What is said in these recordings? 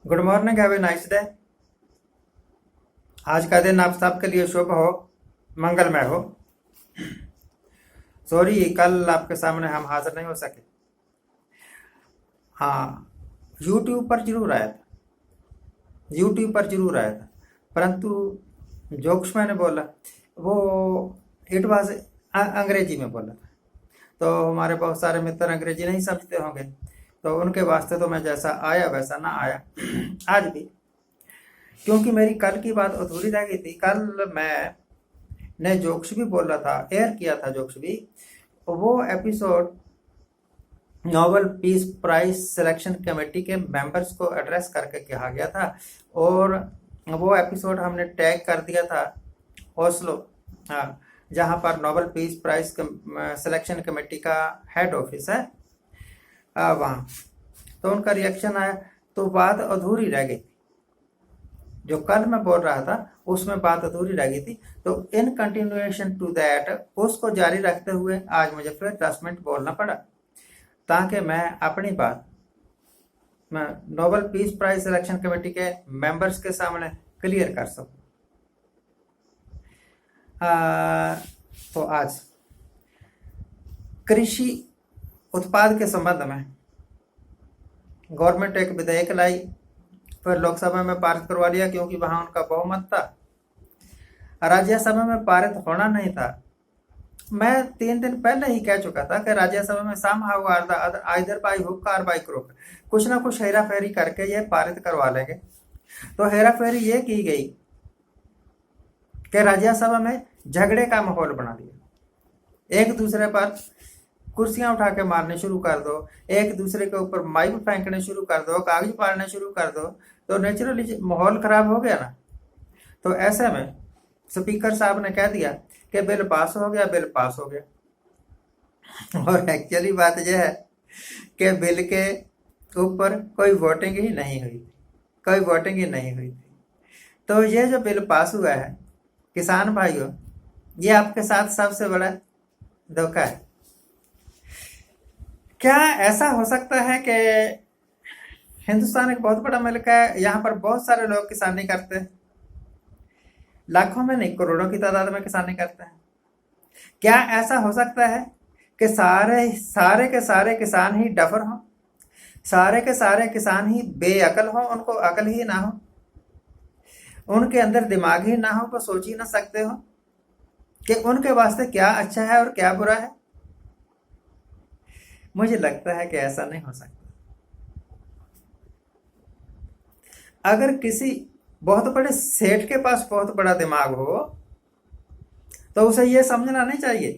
Good morning, have a nice day. आज का दिन आप सबके लिए शुभ हो, मंगलमय हो। सॉरी, कल आपके सामने हम हाजिर नहीं हो सके। हाँ, यूट्यूब पर जरूर आया था। यूट्यूब पर जरूर आया था, परंतु जोक्स मैंने बोला वो इट वाज अंग्रेजी में बोला था। तो हमारे बहुत सारे मित्र अंग्रेजी नहीं समझते होंगे, तो उनके वास्ते तो मैं जैसा आया वैसा ना आया। आज भी, क्योंकि मेरी कल की बात अधूरी रह गई थी। कल मैं ने जोक्स भी बोला था, एयर किया था जोक्स भी। वो episode Nobel peace prize selection committee के मेंबर्स को एड्रेस करके कहा गया था, और वो एपिसोड हमने टैग कर दिया था ओस्लो, हाँ, जहाँ पर Nobel peace prize selection committee का हेड ऑफिस है वहाँ। तो उनका रिएक्शन आया, तो बात अधूरी रह गई। जो कल मैं बोल रहा था उसमें बात अधूरी रह गई थी, तो इन कंटिन्यूएशन टू दैट उसको जारी रखते हुए आज मुझे फिर 10 मिनट बोलना पड़ा, ताकि मैं अपनी बात मैं Nobel peace prize selection committee के मेंबर्स के सामने क्लियर कर सकूं। तो आज कृषि उत्पाद के संबंध में गवर्नमेंट एक विधेयक लाई, फिर लोकसभा में पारित करवा लिया क्योंकि वहां उनका बहुमत था। राज्यसभा में पारित होना नहीं था। मैं 3 दिन पहले ही कह चुका था कि राज्यसभा में समहाउ आइदर बाय हुक और बाय क्रुक कुछ ना कुछ हेरा फेरी करके ये पारित करवा लेंगे। तो हेरा फेरी ये की गई कि राज्यसभा में झगड़े का माहौल बना दिया। एक दूसरे पर कुर्सियां उठा के मारने शुरू कर दो, एक दूसरे के ऊपर माइक फेंकने शुरू कर दो, कागज पाड़ने शुरू कर दो, तो नेचुरली माहौल खराब हो गया ना। तो ऐसे में स्पीकर साहब ने कह दिया कि बिल पास हो गया, बिल पास हो गया। और एक्चुअली बात यह है कि बिल के ऊपर कोई वोटिंग ही नहीं हुई, कोई वोटिंग ही नहीं हुई थी। तो ये जो बिल पास हुआ है, किसान भाइयों, ये आपके साथ सबसे बड़ा धोखा है। क्या ऐसा हो सकता है कि हिंदुस्तान एक बहुत बड़ा मुल्क है, यहाँ पर बहुत सारे लोग किसानी करते हैं, लाखों में नहीं करोड़ों की तादाद में किसानी करते हैं। क्या ऐसा हो सकता है कि सारे सारे के सारे किसान ही डफर हों, सारे के सारे किसान ही बेअकल हों, उनको अकल ही ना हो, उनके अंदर दिमाग ही ना हो, वो सोच ही ना सकते हो कि उनके वास्ते क्या अच्छा है और क्या बुरा है? मुझे लगता है कि ऐसा नहीं हो सकता। अगर किसी बहुत बड़े सेठ के पास बहुत बड़ा दिमाग हो तो उसे यह समझना नहीं चाहिए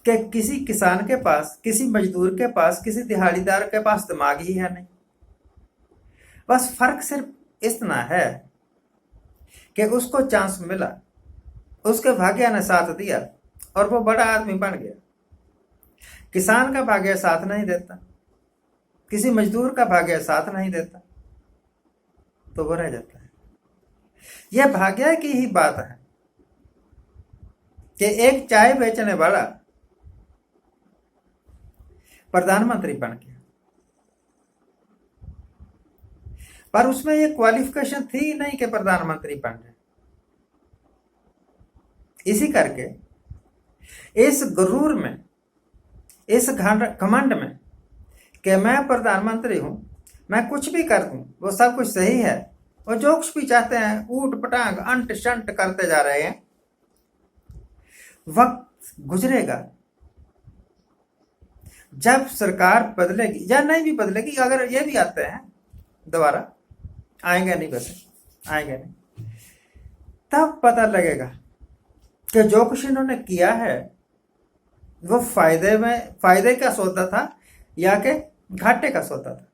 कि किसी किसान के पास, किसी मजदूर के पास, किसी दिहाड़ीदार के पास दिमाग ही है नहीं। बस फर्क सिर्फ इतना है कि उसको चांस मिला, उसके भाग्य ने साथ दिया और वो बड़ा आदमी बन गया। किसान का भाग्य साथ नहीं देता, किसी मजदूर का भाग्य साथ नहीं देता, तो वो रह जाता है। यह भाग्य की ही बात है कि एक चाय बेचने वाला प्रधानमंत्री बन गया, पर उसमें यह क्वालिफिकेशन थी नहीं कि प्रधानमंत्री बन जाए। इसी करके इस गुरूर में, इस घमंड में कि मैं प्रधानमंत्री हूं, मैं कुछ भी कर दूं वो सब कुछ सही है, और जोक्स भी चाहते हैं, ऊट पटांग अंट शंट करते जा रहे हैं। वक्त गुजरेगा, जब सरकार बदलेगी या नहीं भी बदलेगी, अगर ये भी आते हैं दोबारा, आएंगे नहीं, वैसे आएंगे नहीं, तब पता लगेगा कि जो कुछ इन्होंने किया है वो फायदे का सौदा था या कि घाटे का सौदा था।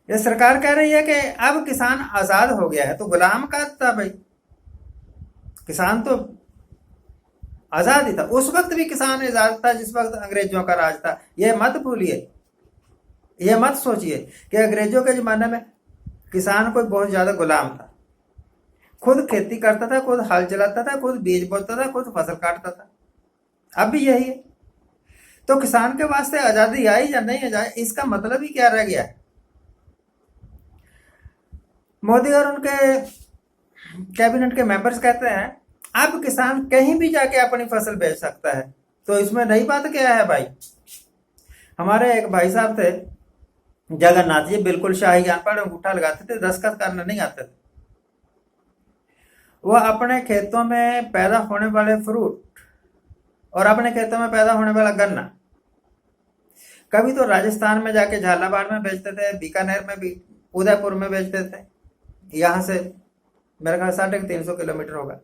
ये सरकार कह रही है कि अब किसान आजाद हो गया है, तो गुलाम का था भाई, किसान तो आजाद ही था। उस वक्त भी किसान आजाद था जिस वक्त अंग्रेजों का राज था। यह मत भूलिए, यह मत सोचिए कि अंग्रेजों के जमाने में किसान कोई बहुत ज्यादा गुलाम था। खुद खेती करता था, खुद हल चलाता था, खुद बीज बोता था, खुद फसल काटता था। अब भी यही है। तो किसान के वास्ते आजादी आई या नहीं आई, इसका मतलब ही क्या रह गया है। मोदी और उनके कैबिनेट के मेंबर्स कहते हैं अब किसान कहीं भी जाके अपनी फसल बेच सकता है, तो इसमें नई बात क्या है भाई। हमारे एक भाई साहब थे जगन्नाथ जी, बिल्कुल शाही ज्ञान पर अंगूठा लगाते थे, दस्तखत करने नहीं आते थे। वह अपने खेतों में पैदा होने वाले फ्रूट और अपने खेतों में पैदा होने वाला गन्ना कभी तो राजस्थान में जाके झालावाड़ में बेचते थे, बीकानेर में भी, उदयपुर में बेचते थे, यहाँ से मेरे ख्याल 350 किलोमीटर होगा,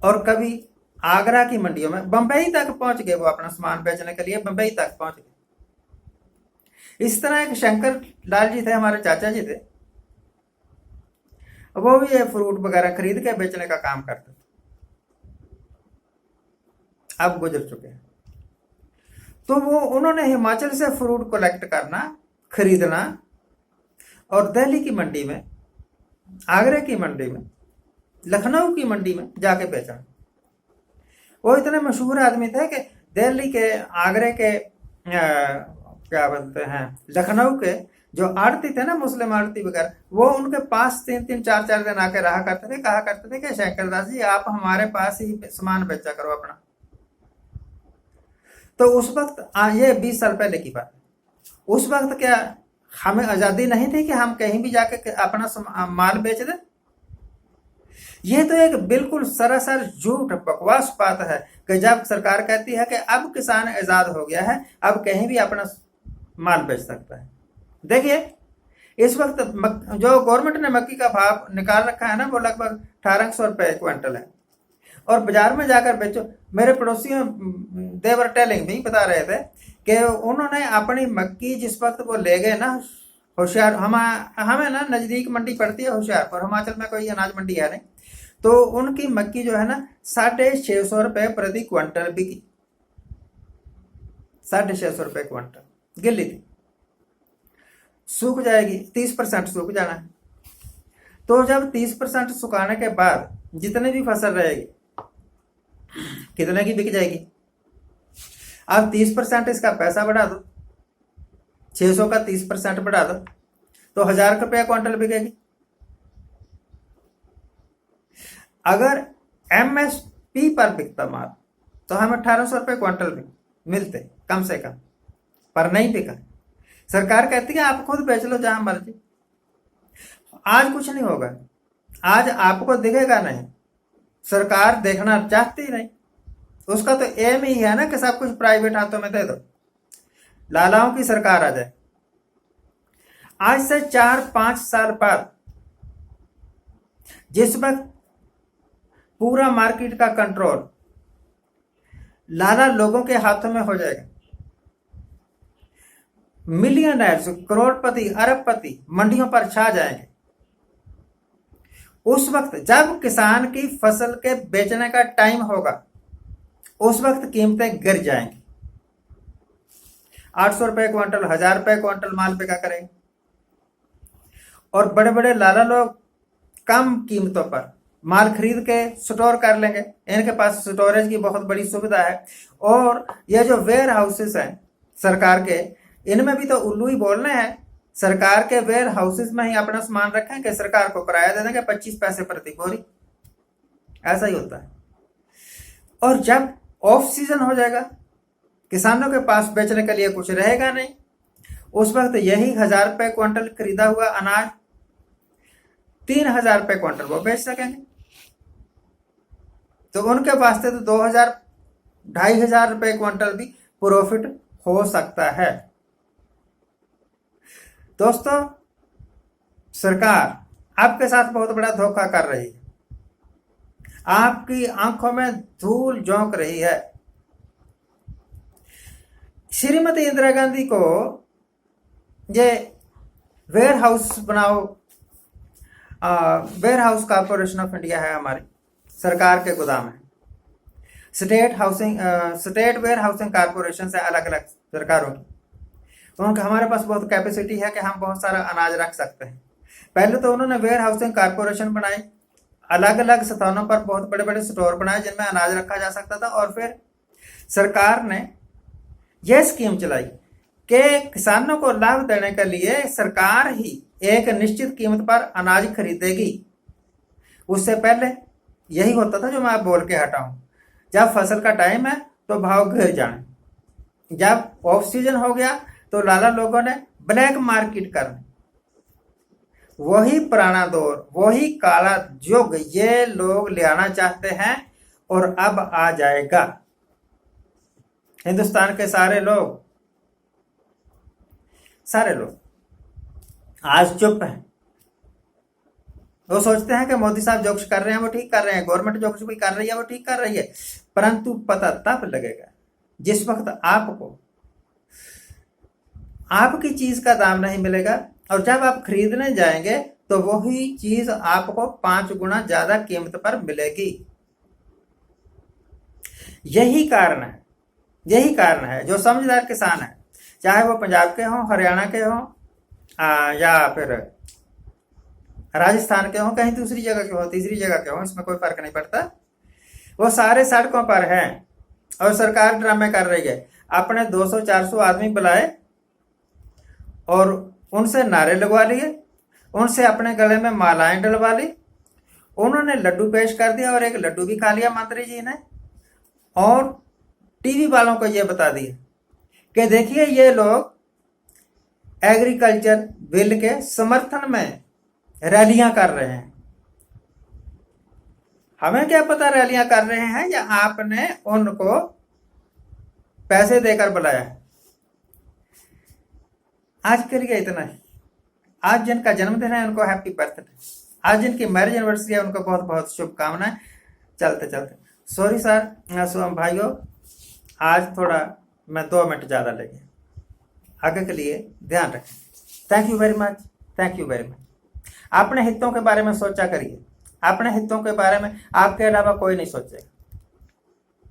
और कभी आगरा की मंडियों में, बंबई तक पहुंच गए वो अपना सामान बेचने के लिए, बंबई तक पहुंच गए। इस तरह एक शंकर लाल जी थे, हमारे चाचा जी थे, वो भी ये फ्रूट वगैरह खरीद के बेचने का काम करते थे, अब गुजर चुके हैं। तो वो उन्होंने हिमाचल से फ्रूट कलेक्ट करना, खरीदना और दिल्ली की मंडी में, आगरा की मंडी में, लखनऊ की मंडी में जाके बेचा। वो इतने मशहूर आदमी थे कि दिल्ली के, आगरे के, क्या बोलते हैं, लखनऊ के जो आड़ती थे ना, मुस्लिम आड़ती वगैरह, वो उनके पास 3-3, 4-4 दिन आके रहा करते थे, कहा करते थे कि शंकर दास जी आप हमारे पास ही सामान बेचा करो अपना। तो उस वक्त, ये 20 साल पहले की बात, उस वक्त क्या हमें आजादी नहीं थी कि हम कहीं भी जाके अपना माल बेच दें। ये तो एक बिल्कुल सरासर झूठ बकवास बात है कि जब सरकार कहती है कि अब किसान आजाद हो गया है, अब कहीं भी अपना माल बेच सकता है। देखिए इस वक्त जो गवर्नमेंट ने मक्की का भाव निकाल रखा है ना, वो लगभग 1800 रुपए क्विंटल है, और बाजार में जाकर बेचो। मेरे पड़ोसियों देवर टेलिंग भी बता रहे थे कि उन्होंने अपनी मक्की जिस वक्त वो ले गए ना, होशियार, हमें ना नजदीक मंडी पड़ती है होशियारपुर, हिमाचल में कोई अनाज मंडी है नहीं, तो उनकी मक्की जो है ना 650 रुपए प्रति क्विंटल बिकी, 650 रुपए क्विंटल गिल्ली थी, सूख जाएगी, 30% सूख जाना है। तो जब 30% सुखाने के बाद जितने भी फसल रहेगी कितने की बिक जाएगी। अब 30% इसका पैसा बढ़ा दो, 600 का 30% बढ़ा दो तो 1000 रुपया क्विंटल बिकेगी। अगर एमएसपी पर बिकता माल तो हमें 1800 रुपये क्विंटल मिलते कम से कम, पर नहीं बिका। सरकार कहती है आप खुद बेच लो जहां मर्जी। आज कुछ नहीं होगा, आज आपको दिखेगा नहीं, सरकार देखना चाहती नहीं, उसका तो एम ही है ना कि सब कुछ प्राइवेट हाथों में दे दो, लालाओं की सरकार आ जाए। आज से 4-5 साल बाद जिस वक्त पूरा मार्केट का कंट्रोल लाला लोगों के हाथों में हो जाएगा, मिलियनर्स, करोड़पति, अरबपति मंडियों पर छा जाएंगे, उस वक्त जब किसान की फसल के बेचने का टाइम होगा उस वक्त कीमतें गिर जाएंगी। 800 रुपए क्विंटल, 1000 रुपए क्विंटल माल बिका करेंगे, और बड़े बड़े लाला लोग कम कीमतों पर माल खरीद के स्टोर कर लेंगे। इनके पास स्टोरेज की बहुत बड़ी सुविधा है, और ये जो वेयर हाउसेस हैं सरकार के, इनमें भी तो उल्लू ही बोलने हैं। सरकार के वेयर हाउसेस में ही अपना सामान रखें कि सरकार को किराया दे देंगे 25 पैसे प्रति बोरी, ऐसा ही होता है। और जब ऑफ सीजन हो जाएगा, किसानों के पास बेचने के लिए कुछ रहेगा नहीं, उस वक्त यही 1000 रुपए क्विंटल खरीदा हुआ अनाज 3000 रुपए क्विंटल वो बेच सकेंगे। तो उनके वास्ते तो 2000-2500 रुपए क्विंटल भी प्रॉफिट हो सकता है। दोस्तों, सरकार आपके साथ बहुत बड़ा धोखा कर रही है, आपकी आंखों में धूल झोंक रही है। श्रीमती इंदिरा गांधी को ये वेयर हाउस बनाओ, warehouse corporation of India है हमारी सरकार के गोदाम है, स्टेट वेयर हाउसिंग कॉर्पोरेशन से अलग अलग सरकारों की, उनका हमारे पास बहुत कैपेसिटी है कि हम बहुत सारा अनाज रख सकते हैं। पहले तो उन्होंने वेयर हाउसिंग कॉर्पोरेशन बनाई, अलग अलग स्थानों पर बहुत बड़े बड़े स्टोर बनाए जिनमें अनाज रखा जा सकता था, और फिर सरकार ने यह स्कीम चलाई कि किसानों को लाभ देने के लिए सरकार ही एक निश्चित कीमत पर अनाज खरीदेगी। उससे पहले यही होता था जो मैं बोल के हटा हूं, जब फसल का टाइम है तो भाव गिर जाए, जब ऑफ सीजन हो गया तो लाला लोगों ने ब्लैक मार्केट करनी। वही पुराना दौर, वही काला युग ये लोग ले आना चाहते हैं और अब आ जाएगा। हिंदुस्तान के सारे लोग आज चुप हैं। वो सोचते हैं कि मोदी साहब जो कुछ कर रहे हैं वो ठीक कर रहे हैं, गवर्नमेंट जो कुछ भी कर रही है वो ठीक कर रही है, परंतु पता तब लगेगा जिस वक्त आपकी चीज का दाम नहीं मिलेगा, और जब आप खरीदने जाएंगे तो वही चीज आपको 5 गुना ज्यादा कीमत पर मिलेगी। यही कारण है जो समझदार किसान है, चाहे वो पंजाब के हों, हरियाणा के हों, या फिर राजस्थान के हों, कहीं दूसरी जगह के हों, तीसरी जगह के हों, इसमें कोई फर्क नहीं पड़ता, वो सारे सड़कों पर हैं और सरकार ड्रामे कर रही है। अपने 200-400 आदमी बुलाए और उनसे नारे लगवा लिए, उनसे अपने गले में मालाएं डलवा ली, उन्होंने लड्डू पेश कर दिया और एक लड्डू भी खा लिया मंत्री जी ने, और टीवी वालों को यह बता दिया कि देखिए ये लोग एग्रीकल्चर बिल के समर्थन में रैलियां कर रहे हैं। हमें क्या पता रैलियां कर रहे हैं या आपने उनको पैसे देकर बुलाया है। आज के लिए इतना ही। आज जिनका जन्मदिन है उनको हैप्पी बर्थडे, आज जिनकी मैरिज एनिवर्सरी है उनको बहुत बहुत शुभकामनाएं। चलते सॉरी सर भाइयों, आज थोड़ा मैं 2 मिनट ज़्यादा ले गया। आगे के लिए ध्यान रखें। Thank you very much. अपने हितों के बारे में सोचा करिए, अपने हितों के बारे में आपके अलावा कोई नहीं सोचेगा।